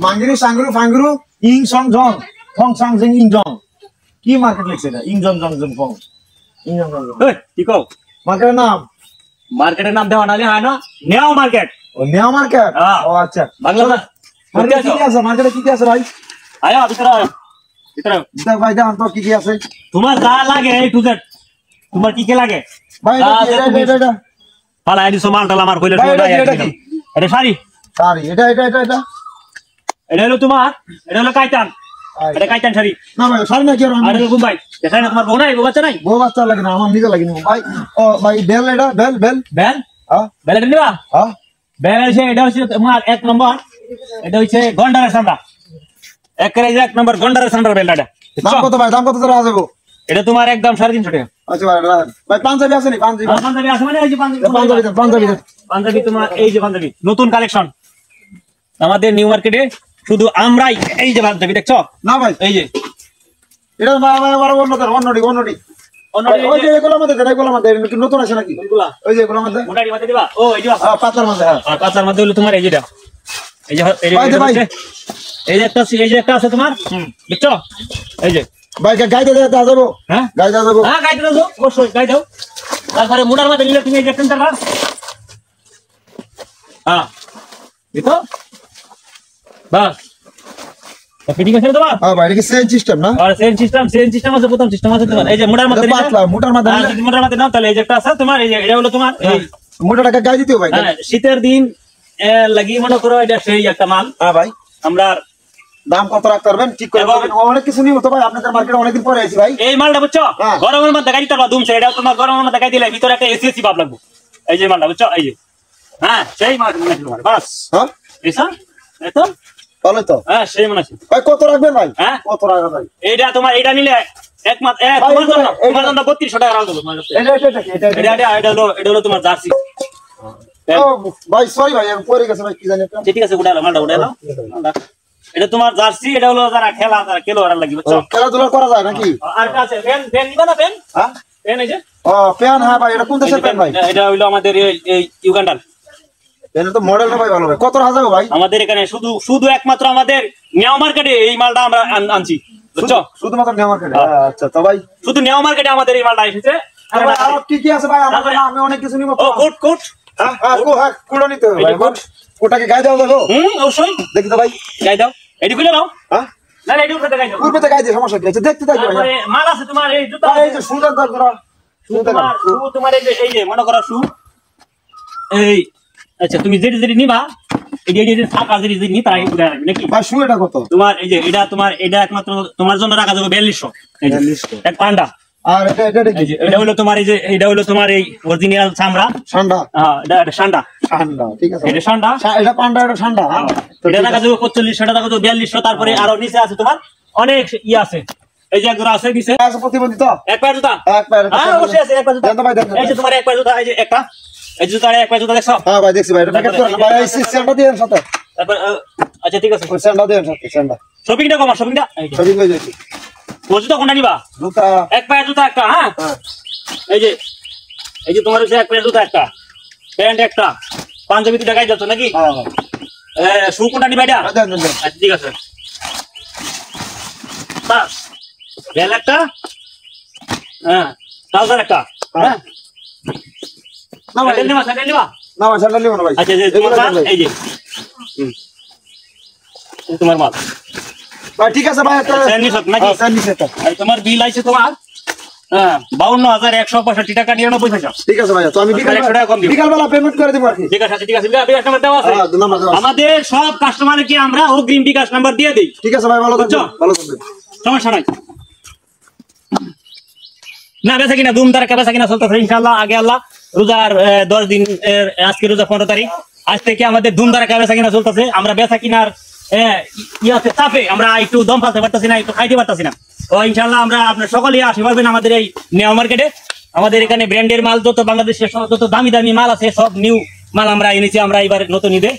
মাঙ্গিরি সাঙ্গুরু ফাঙ্গুরু ইং সং জং ফং সাং জিং ইং জং কি মার্কেট লিখছে এটা ইং জং জং জং ফং ইং জং জং এই কি কও মার্কেটের নাম দেওয়া নালে হয় না নেও মার্কেট ও নেও মার্কেট ও আচ্ছা বাংলা মার্কেটে কি কি আছে ভাই আয়া ভিতরে আয় ভিতরে দেখ ভাই দাম তো কি কি আছে তোমার যা লাগে এই টু জেড তোমার কি কি লাগে ভাই এটা পালা আইডি সমালটা আমার কইলে এটা শাড়ি এটা এটা হলো তোমার এটা হলো কাইতান এটা কাইতান শাড়ি না ভাই শাড়ি না কি আর আরে মুম্বাই এটা না তোমার বউ নাই বউ বাচ্চা নাই বউ বাচ্চা লাগে না আমার নিজে লাগে না ভাই ও ভাই বেল এটা বেল হ্যাঁ বেল এটা নিবা হ্যাঁ বেল আছে এটা হচ্ছে তোমার এক নম্বর এটা হচ্ছে গন্ডারের সান্ডা এক নম্বর গন্ডারের সান্ডার বেল এটা দাম কত ভাই দাম কত টাকা যাবো এটা তোমার একদম 350 টাকা আচ্ছা ভাই পাঞ্জাবি আছে নি পাঞ্জাবি আছে মানে এই যে পাঞ্জাবি তোমার এই যে পাঞ্জাবি নতুন কালেকশন আমাদের নিউ মার্কেটে শুধু আমরাই এই যে পাঞ্জাবি দেখছো না ভাই এই যে এটা অন্যটি ওই যে এগুলো আমাদের নতুন আছে নাকি ওই যে এগুলো আমাদের মোটাটি মধ্যে দিবা ও এই যে পাতলার মধ্যে আর পাতলার মধ্যে হলো তোমার এই যেটা এই যে এই যে একটা আছে তোমার দেখছো এই যে ভাই গাইতে যাবো হ্যাঁ গাইতে যাবো হ্যাঁ গাইতে যাবো অবশ্যই গাই দাও তারপরে মোটার মধ্যে নিলে তুমি এই যে একটা হ্যাঁ দেখো বাস ফিটিং আছে তোমার হ্যাঁ ভাই এটা কি সেন সিস্টেম না আর সেন সিস্টেম আছে প্রথম সিস্টেম আছে তোমার এই যে মোটার মধ্যে পাতলা মোটার মধ্যে নাও তাহলে এই যে একটা আছে তোমার এই যে এটা হলো তোমার এই মোটা টাকা গাই দিতেও ভাই হ্যাঁ শীতের দিন লাগি মনে করো এটা সেই একটা মাল হ্যাঁ ভাই আমরা দাম কত রাখতে পারবেন ঠিক করে বলবেন অনেক কিছু নিব তো ভাই আপনাদের মার্কেটে অনেকদিন পরে আইছি ভাই এই মালটা বুঝছো গরমের মধ্যে গাড়ি তারবা দুমছে এটা তোমার গরমের মধ্যে গাড়ি দিলে ভিতরে একটা এসি ভাব লাগবে এই যে মালটা বুঝছো এই যে হ্যাঁ সেই মাল তোমার বাস হ্যাঁ এসা এতো ভালো তো হ্যাঁ সেই মনে আছে ভাই কত রাখবেন ভাই হ্যাঁ কত রাখা ভাই এইটা তোমার এটা নিলে এক মাস তোমার জন্য 3200 টাকা রাখবো এটা হলো তোমার জার্সি ভাই সরি ভাই আমি পরে গেছে ভাই কি জানি ঠিক আছে উঠালো মালটা উঠালো এটা তোমার জার্সি এটা হলো যারা খেলা যারা খেলোয়াড় লাগবে খেলাধুলা করা যায় নাকি আর আছে পেন নিবা না পেন হ্যাঁ পেন এই যে ও পেন হ্যাঁ ভাই এটা কোন দেশের পেন ভাই এটা হলো আমাদের এই ইউগান্ডার পেন তো মডেলটা ভাই ভালো ভাই কত টাকা যাবে ভাই আমাদের এখানে শুধু একমাত্র আমাদের নিউ মার্কেটে এই মালটা আমরা আনছি বুঝছো শুধুমাত্র নিউ মার্কেটে আচ্ছা তো ভাই শুধু নিউ মার্কেটে আমাদের এই মালটা এসেছে আর কি কি আছে ভাই আমাদের আমি অনেক কিছু নিব ও কোট হ্যাঁ কোড়া নিতে হবে ভাই কোটাকে গায় দাও দেখো অবশ্যই দেখি তো ভাই গায় দাও এডি খুলে নাও হ্যাঁ না এডি উঠে গায় দাও উঠে গায় দে সমস্যা কি আছে দেখতে থাকি ভাই মাল আছে তোমার এই জুতা এই যে সুন্দর দরকার তোমার এই যে মনে করো শু এই আচ্ছা তুমি যেটি নিবা এই যে সাকা যেটি নি তাই উঠে রাখবে নাকি ভাই শু এটা কত তোমার এই যে এটা একমাত্র তোমার জন্য রাখা যাবে 4200 এক পান্ডা আর এটা হলো তোমার এই যে এটা হলো তোমার এই অরিজিনাল চামড়া ঠান্ডা হ্যাঁ এটা ঠান্ডা ঠিক আছে এটা ঠান্ডা এটা পান্ডা এটা ঠান্ডা এটা রাখা যাবে 4500 টাকা তো 4200 তারপরে আরো নিচে আছে তোমার অনেক ই আছে এই যে একজোড়া আছে নিচে আছে প্রতিবন্ধী তো এক পায়ের জুতা হ্যাঁ অবশ্যই আছে এক পায়ের জুতা এই যে তোমার এক পায়ের জুতা এই যে একটা এই জুতা এক পায়ের জুতা দেখছো হ্যাঁ ভাই দেখছি ভাই এটা প্যাকেট করে ভাই এই সেন্ডা দেন সাথে তারপর আচ্ছা ঠিক আছে সেন্ডা দেন সাথে সেন্ডা শপিংটা কমা শপিংটা হয়ে যাচ্ছে জুতা কোনটা নিবা জুতা এক পায়ের জুতা একটা হ্যাঁ এই যে তোমার হচ্ছে এক পায়ের জুতা একটা প্যান্ট একটা পাঞ্জাবি দুটো গাই যাচ্ছ নাকি হ্যাঁ শু কোনটা নিবা এটা আচ্ছা ঠিক আছে বাস বেল একটা হ্যাঁ ট্রাউজার একটা হ্যাঁ না ভাই স্যান্ডেল নিবা না ভাই স্যান্ডেল নিব না ভাই আচ্ছা এই যে তোমার মাল ভাই ঠিক আছে ভাই নাকি তোমার বিল আছে তোমার হ্যাঁ 52165 টাকা 99 পয়সা ঠিক আছে ভাই তো আমি বিকালবেলা পেমেন্ট করে দেব আর কি ঠিক আছে বিকাশ নাম্বার দেওয়া আছে আমাদের সব কাস্টমারকে আমরা অগ্রিম বিকাশ নাম্বার দিয়ে দেই ঠিক আছে ভাই ভালো থাকবেন সমস্যা নাই না বেচা কিনা দুম তারা বেচা কিনা চলতেছে ইনশাআল্লাহ আগে আল্লাহ রোজার 10 দিন আজকে রোজা 15 তারিখ আজ থেকে আমাদের দুম তারা বেচা কিনা চলতেছে আমরা বেচা কিনার ইয়াতে চাপে আমরা একটু দম ফালতে পারতেছি না একটু খাইতে পারতেছি না তো ইনশাআল্লাহ আমরা আপনার সকলেই আসতে পারবেন আমাদের এই নিউ মার্কেটে আমাদের এখানে ব্র্যান্ডের মাল যত বাংলাদেশের যত দামি দামি মাল আছে সব নিউ মাল আমরা এনেছি আমরা এবার নতুন ঈদে